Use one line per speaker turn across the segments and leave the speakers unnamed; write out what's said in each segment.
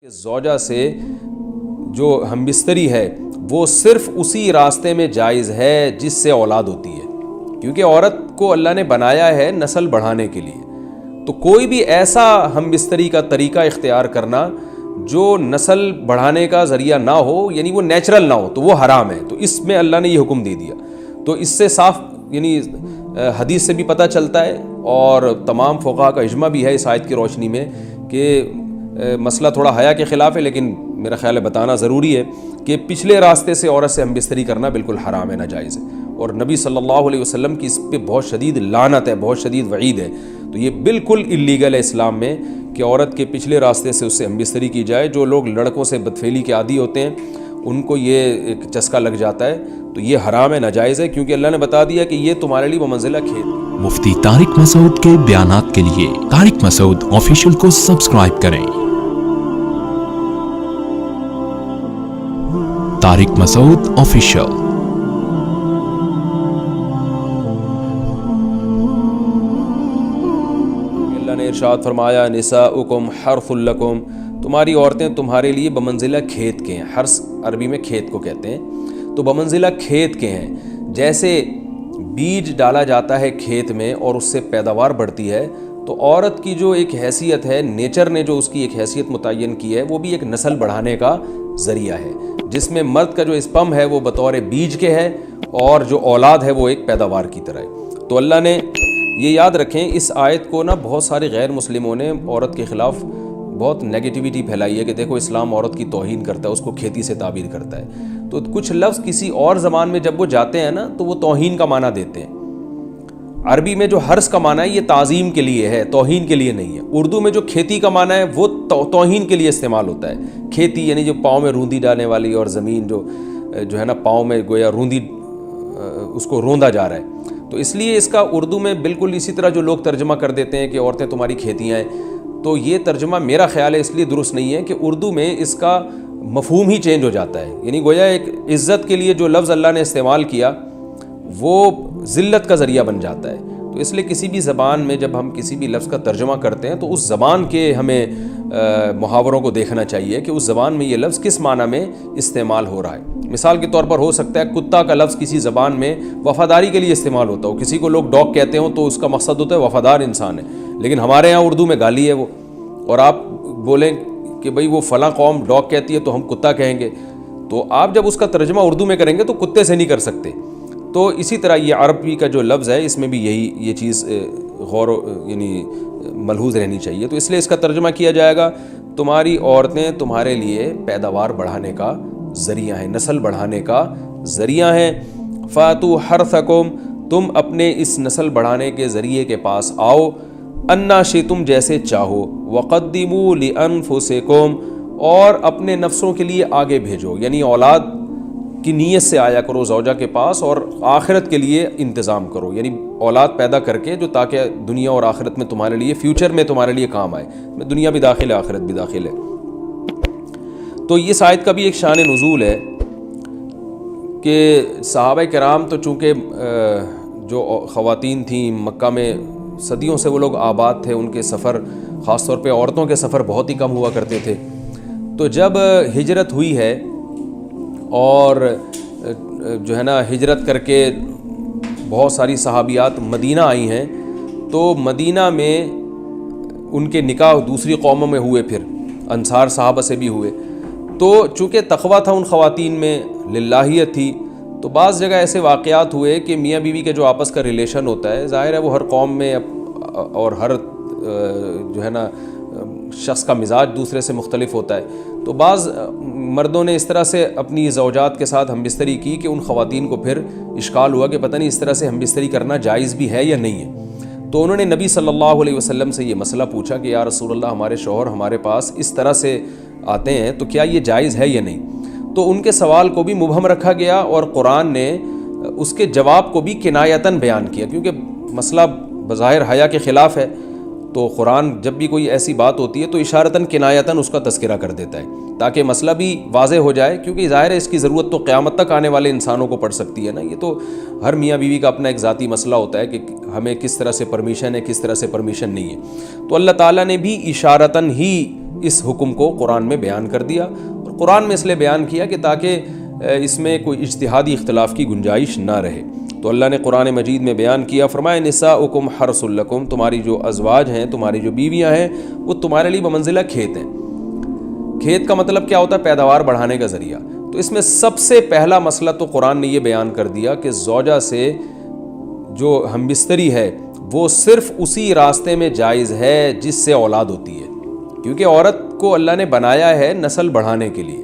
کہ زوجہ سے جو ہم بستری ہے وہ صرف اسی راستے میں جائز ہے جس سے اولاد ہوتی ہے، کیونکہ عورت کو اللہ نے بنایا ہے نسل بڑھانے کے لیے۔ تو کوئی بھی ایسا ہم بستری کا طریقہ اختیار کرنا جو نسل بڑھانے کا ذریعہ نہ ہو، یعنی وہ نیچرل نہ ہو، تو وہ حرام ہے۔ تو اس میں اللہ نے یہ حکم دے دیا۔ تو اس سے صاف یعنی حدیث سے بھی پتہ چلتا ہے، اور تمام فقہاء کا اجماع بھی ہے اس آیت کی روشنی میں کہ مسئلہ تھوڑا حیا کے خلاف ہے، لیکن میرا خیال ہے بتانا ضروری ہے کہ پچھلے راستے سے عورت سے ہم بستری کرنا بالکل حرام ہے، ناجائز ہے، اور نبی صلی اللہ علیہ وسلم کی اس پہ بہت شدید لعنت ہے، بہت شدید وعید ہے۔ تو یہ بالکل اللیگل ہے اسلام میں کہ عورت کے پچھلے راستے سے اس سے ہم بستری کی جائے۔ جو لوگ لڑکوں سے بدفعلی کے عادی ہوتے ہیں ان کو یہ ایک چسکا لگ جاتا ہے، تو یہ حرام ہے، ناجائز ہے، کیونکہ اللہ نے بتا دیا کہ یہ تمہارے لیے بمنزلہ کھیت۔
مفتی طارق مسعود کے بیانات کے لیے طارق مسعود آفیشیل کو سبسکرائب کریں۔ طارق مسعود آفیشیل۔
اللہ نے ارشاد فرمایا نساؤکم حرث لکم، تمہاری عورتیں تمہارے لیے بمنزلہ کھیت کے ہیں۔ حرث عربی میں کھیت کو کہتے ہیں، تو بمنزلہ کھیت کے ہیں۔ جیسے بیج ڈالا جاتا ہے کھیت میں اور اس سے پیداوار بڑھتی ہے، تو عورت کی جو ایک حیثیت ہے، نیچر نے جو اس کی ایک حیثیت متعین کی ہے، وہ بھی ایک نسل بڑھانے کا ذریعہ ہے، جس میں مرد کا جو اسپم ہے وہ بطور بیج کے ہے، اور جو اولاد ہے وہ ایک پیداوار کی طرح ہے۔ تو اللہ نے یہ یاد رکھیں، اس آیت کو بہت سارے غیر مسلموں نے عورت کے خلاف بہت نیگیٹیوٹی پھیلائی ہے کہ دیکھو اسلام عورت کی توہین کرتا ہے، اس کو کھیتی سے تعبیر کرتا ہے۔ تو کچھ لفظ کسی اور زبان میں جب وہ جاتے ہیں تو وہ توہین کا معنی دیتے ہیں۔ عربی میں جو حرث کا معنی ہے یہ تعظیم کے لیے ہے، توہین کے لیے نہیں ہے۔ اردو میں جو کھیتی کا معنی ہے وہ توہین کے لیے استعمال ہوتا ہے۔ کھیتی یعنی جو پاؤں میں روندی ڈالنے والی، اور زمین جو ہے پاؤں میں گویا روندی، اس کو روندا جا رہا ہے۔ تو اس لیے اس کا اردو میں بالکل اسی طرح جو لوگ ترجمہ کر دیتے ہیں کہ عورتیں تمہاری کھیتیاں ہیں، تو یہ ترجمہ میرا خیال ہے اس لیے درست نہیں ہے کہ اردو میں اس کا مفہوم ہی چینج ہو جاتا ہے۔ یعنی گویا ایک عزت کے لیے جو لفظ اللہ نے استعمال کیا وہ ذلت کا ذریعہ بن جاتا ہے۔ تو اس لیے کسی بھی زبان میں جب ہم کسی بھی لفظ کا ترجمہ کرتے ہیں تو اس زبان کے ہمیں محاوروں کو دیکھنا چاہیے کہ اس زبان میں یہ لفظ کس معنی میں استعمال ہو رہا ہے۔ مثال کے طور پر ہو سکتا ہے کتا کا لفظ کسی زبان میں وفاداری کے لیے استعمال ہوتا ہو، کسی کو لوگ ڈاگ کہتے ہوں تو اس کا مقصد ہوتا ہے وفادار انسان ہے، لیکن ہمارے ہاں اردو میں گالی ہے وہ، اور آپ بولیں کہ بھئی وہ فلاں قوم ڈاگ کہتی ہے تو ہم کتا کہیں گے، تو آپ جب اس کا ترجمہ اردو میں کریں گے تو کتے سے نہیں کر سکتے۔ تو اسی طرح یہ عربی کا جو لفظ ہے اس میں بھی یہ چیز غور یعنی ملحوظ رہنی چاہیے۔ تو اس لیے اس کا ترجمہ کیا جائے گا تمہاری عورتیں تمہارے لیے پیداوار بڑھانے کا ذریعہ ہیں، نسل بڑھانے کا ذریعہ ہیں۔ فاتوا حرثکم، تم اپنے اس نسل بڑھانے کے ذریعے کے پاس آؤ، انا شئتم، جیسے چاہو، وقدموا لانفسکم، اور اپنے نفسوں کے لیے آگے بھیجو، یعنی اولاد کی نیت سے آیا کرو زوجہ کے پاس، اور آخرت کے لیے انتظام کرو، یعنی اولاد پیدا کر کے جو تاکہ دنیا اور آخرت میں تمہارے لیے، فیوچر میں تمہارے لیے کام آئے، دنیا بھی داخل ہے آخرت بھی داخل ہے۔ تو اس آیت کا بھی ایک شان نزول ہے کہ صحابہ کرام تو چونکہ جو خواتین تھیں مکہ میں صدیوں سے وہ لوگ آباد تھے، ان کے سفر خاص طور پہ عورتوں کے سفر بہت ہی کم ہوا کرتے تھے۔ تو جب ہجرت ہوئی ہے اور جو ہے ہجرت کر کے بہت ساری صحابیات مدینہ آئی ہیں، تو مدینہ میں ان کے نکاح دوسری قوموں میں ہوئے، پھر انصار صحابہ سے بھی ہوئے۔ تو چونکہ تقویٰ تھا ان خواتین میں، للہیت تھی، تو بعض جگہ ایسے واقعات ہوئے کہ میاں بیوی کے جو آپس کا ریلیشن ہوتا ہے، ظاہر ہے وہ ہر قوم میں اور ہر جو ہے شخص کا مزاج دوسرے سے مختلف ہوتا ہے، تو بعض مردوں نے اس طرح سے اپنی زوجات کے ساتھ ہم بستری کی کہ ان خواتین کو پھر اشکال ہوا کہ پتہ نہیں اس طرح سے ہم بستری کرنا جائز بھی ہے یا نہیں ہے۔ تو انہوں نے نبی صلی اللہ علیہ وسلم سے یہ مسئلہ پوچھا کہ یا رسول اللہ، ہمارے شوہر ہمارے پاس اس طرح سے آتے ہیں تو کیا یہ جائز ہے یا نہیں؟ تو ان کے سوال کو بھی مبہم رکھا گیا، اور قرآن نے اس کے جواب کو بھی کنایتاً بیان کیا، کیونکہ مسئلہ بظاہر حیا کے خلاف ہے، تو قرآن جب بھی کوئی ایسی بات ہوتی ہے تو اشارتاً کنایتاً اس کا تذکرہ کر دیتا ہے تاکہ مسئلہ بھی واضح ہو جائے، کیونکہ ظاہر ہے اس کی ضرورت تو قیامت تک آنے والے انسانوں کو پڑ سکتی ہے نا۔ یہ تو ہر میاں بیوی کا اپنا ایک ذاتی مسئلہ ہوتا ہے کہ ہمیں کس طرح سے پرمیشن ہے، کس طرح سے پرمیشن نہیں ہے۔ تو اللہ تعالیٰ نے بھی اشارتاً ہی اس حکم کو قرآن میں بیان کر دیا، اور قرآن میں اس لیے بیان کیا کہ تاکہ اس میں کوئی اجتہادی اختلاف کی گنجائش نہ رہے۔ تو اللہ نے قرآن مجید میں بیان کیا، فرمایا نساؤکم حرث لکم، تمہاری جو ازواج ہیں، تمہاری جو بیویاں ہیں، وہ تمہارے لیے بمنزلہ کھیت ہیں۔ کھیت کا مطلب کیا ہوتا ہے؟ پیداوار بڑھانے کا ذریعہ۔ تو اس میں سب سے پہلا مسئلہ تو قرآن نے یہ بیان کر دیا کہ زوجہ سے جو ہم بستری ہے وہ صرف اسی راستے میں جائز ہے جس سے اولاد ہوتی ہے، کیونکہ عورت کو اللہ نے بنایا ہے نسل بڑھانے کے لیے۔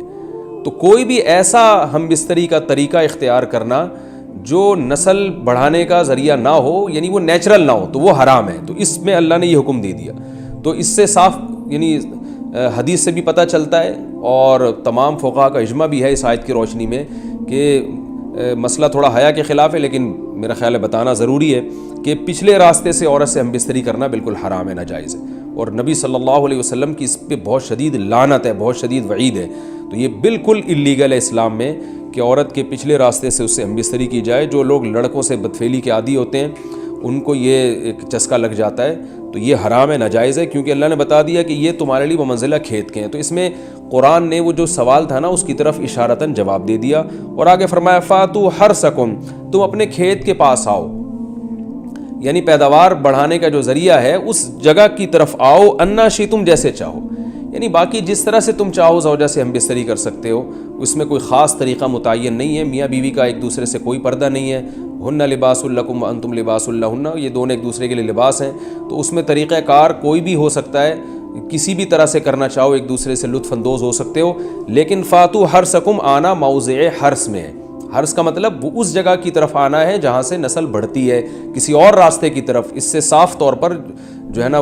تو کوئی بھی ایسا ہم بستری کا طریقہ اختیار کرنا جو نسل بڑھانے کا ذریعہ نہ ہو، یعنی وہ نیچرل نہ ہو، تو وہ حرام ہے۔ تو اس میں اللہ نے یہ حکم دے دیا۔ تو اس سے صاف یعنی حدیث سے بھی پتہ چلتا ہے، اور تمام فقہاء کا اجماع بھی ہے اس آیت کی روشنی میں کہ مسئلہ تھوڑا حیا کے خلاف ہے، لیکن میرا خیال ہے بتانا ضروری ہے کہ پچھلے راستے سے عورت سے ہم بستری کرنا بالکل حرام ہے، ناجائز ہے، اور نبی صلی اللہ علیہ وسلم کی اس پہ بہت شدید لعنت ہے، بہت شدید وعید ہے۔ تو یہ بالکل اللیگل ہے اسلام میں کہ عورت کے پچھلے راستے سے اس سے ہم بستری کی جائے۔ جو لوگ لڑکوں سے بدفعلی کے عادی ہوتے ہیں ان کو یہ ایک چسکا لگ جاتا ہے، تو یہ حرام ہے، ناجائز ہے، کیونکہ اللہ نے بتا دیا کہ یہ تمہارے لیے بمنزلہ کھیت کے ہیں۔ تو اس میں قرآن نے وہ جو سوال تھا نا اس کی طرف اشارتاً جواب دے دیا، اور آگے فرمایا فاتو حرثکم، تم اپنے کھیت کے پاس آؤ، یعنی پیداوار بڑھانے کا جو ذریعہ ہے اس جگہ کی طرف آؤ، انا شئتم، جیسے چاہو، یعنی باقی جس طرح سے تم چاہو زوجہ سے ہم بستری کر سکتے ہو، اس میں کوئی خاص طریقہ متعین نہیں ہے۔ میاں بیوی کا ایک دوسرے سے کوئی پردہ نہیں ہے، ہن لباس لکم وانتم لباس لہن، یہ دونوں ایک دوسرے کے لیے لباس ہیں۔ تو اس میں طریقہ کار کوئی بھی ہو سکتا ہے، کسی بھی طرح سے کرنا چاہو ایک دوسرے سے لطف اندوز ہو سکتے ہو، لیکن فاتو حرثکم، آنا موضع حرث میں ہے۔ حرث کا مطلب وہ اس جگہ کی طرف آنا ہے جہاں سے نسل بڑھتی ہے، کسی اور راستے کی طرف۔ اس سے صاف طور پر جو ہے نا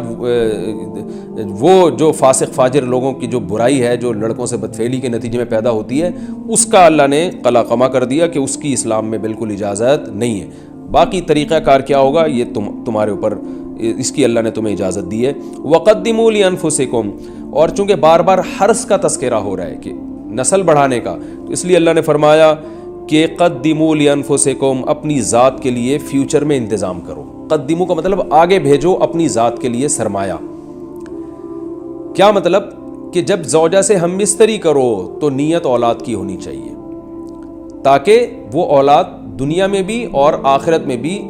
وہ جو فاسق فاجر لوگوں کی جو برائی ہے، جو لڑکوں سے بدفعلی کے نتیجے میں پیدا ہوتی ہے، اس کا اللہ نے قلع قمع کر دیا کہ اس کی اسلام میں بالکل اجازت نہیں ہے۔ باقی طریقہ کار کیا ہوگا یہ تمہارے اوپر، اس کی اللہ نے تمہیں اجازت دی ہے۔ وَقَدِّمُوا لِأَنفُسِكُمْ، اور چونکہ بار بار حرث کا تذکرہ ہو رہا ہے کہ نسل بڑھانے کا، تو اس لیے اللہ نے فرمایا کہ قدموا لانفسکم، اپنی ذات کے لیے فیوچر میں انتظام کرو۔ قدموا کا مطلب آگے بھیجو اپنی ذات کے لیے سرمایہ۔ کیا مطلب؟ کہ جب زوجہ سے ہم بستری کرو تو نیت اولاد کی ہونی چاہیے، تاکہ وہ اولاد دنیا میں بھی اور آخرت میں بھی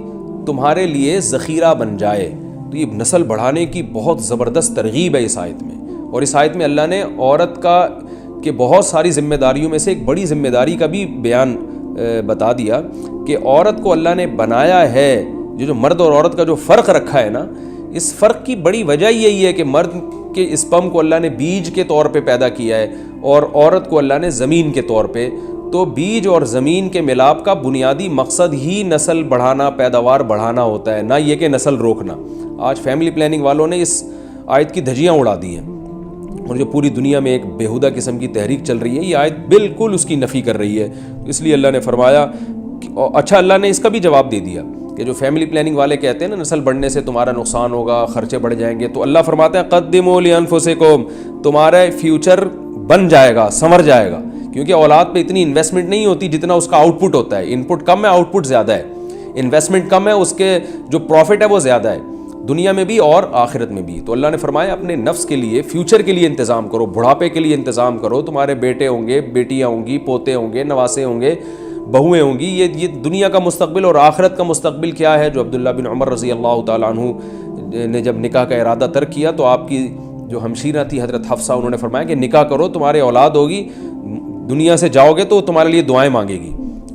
تمہارے لیے ذخیرہ بن جائے۔ تو یہ نسل بڑھانے کی بہت زبردست ترغیب ہے اس آیت میں، اور اس آیت میں اللہ نے عورت کا کہ بہت ساری ذمہ داریوں میں سے ایک بڑی ذمہ داری کا بھی بیان بتا دیا کہ عورت کو اللہ نے بنایا ہے، جو مرد اور عورت کا جو فرق رکھا ہے نا، اس فرق کی بڑی وجہ یہی ہے کہ مرد کے اسپم کو اللہ نے بیج کے طور پہ پیدا کیا ہے، اور عورت کو اللہ نے زمین کے طور پہ۔ تو بیج اور زمین کے ملاپ کا بنیادی مقصد ہی نسل بڑھانا، پیداوار بڑھانا ہوتا ہے، نہ یہ کہ نسل روکنا۔ آج فیملی پلاننگ والوں نے اس آیت کی دھجیاں اڑا دی ہیں، اور جو پوری دنیا میں ایک بےہودہ قسم کی تحریک چل رہی ہے، یہ آیت بالکل اس کی نفی کر رہی ہے۔ اس لیے اللہ نے فرمایا، اچھا اللہ نے اس کا بھی جواب دے دیا کہ جو فیملی پلاننگ والے کہتے ہیں نا نسل بڑھنے سے تمہارا نقصان ہوگا، خرچے بڑھ جائیں گے، تو اللہ فرماتا ہے قدموا لانفسکم، تمہارا فیوچر بن جائے گا، سنور جائے گا، کیونکہ اولاد پہ اتنی انویسٹمنٹ نہیں ہوتی جتنا اس کا آؤٹ پٹ ہوتا ہے۔ ان پٹ کم ہے، آؤٹ پٹ زیادہ ہے، انویسٹمنٹ کم ہے، اس کے جو پروفٹ ہے وہ زیادہ ہے، دنیا میں بھی اور آخرت میں بھی۔ تو اللہ نے فرمایا اپنے نفس کے لیے، فیوچر کے لیے انتظام کرو، بڑھاپے کے لیے انتظام کرو، تمہارے بیٹے ہوں گے، بیٹیاں ہوں گی، پوتے ہوں گے، نواسے ہوں گے، بہویں ہوں گی، یہ دنیا کا مستقبل اور آخرت کا مستقبل کیا ہے۔ جو عبداللہ بن عمر رضی اللہ تعالیٰ عنہ نے جب نکاح کا ارادہ ترک کیا تو آپ کی جو ہمشیرہ تھی حضرت حفصہ، انہوں نے فرمایا کہ نکاح کرو، تمہارے اولاد ہوگی، دنیا سے جاؤ گے تو تمہارے لیے دعائیں مانگے گی،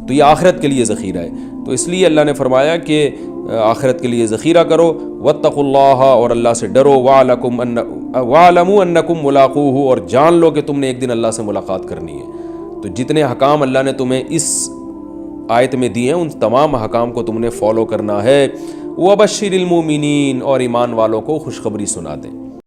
تو یہ آخرت کے لیے ذخیرہ ہے۔ تو اس لیے اللہ نے فرمایا کہ آخرت کے لیے ذخیرہ کرو، واتقوا اللہ، اور اللہ سے ڈرو، واعلموا انکم ملاقوہ، اور جان لو کہ تم نے ایک دن اللہ سے ملاقات کرنی ہے۔ تو جتنے حکام اللہ نے تمہیں اس آیت میں دیے ہیں ان تمام حکام کو تم نے فالو کرنا ہے۔ وبشر المومنین، اور ایمان والوں کو خوشخبری سنا دیں۔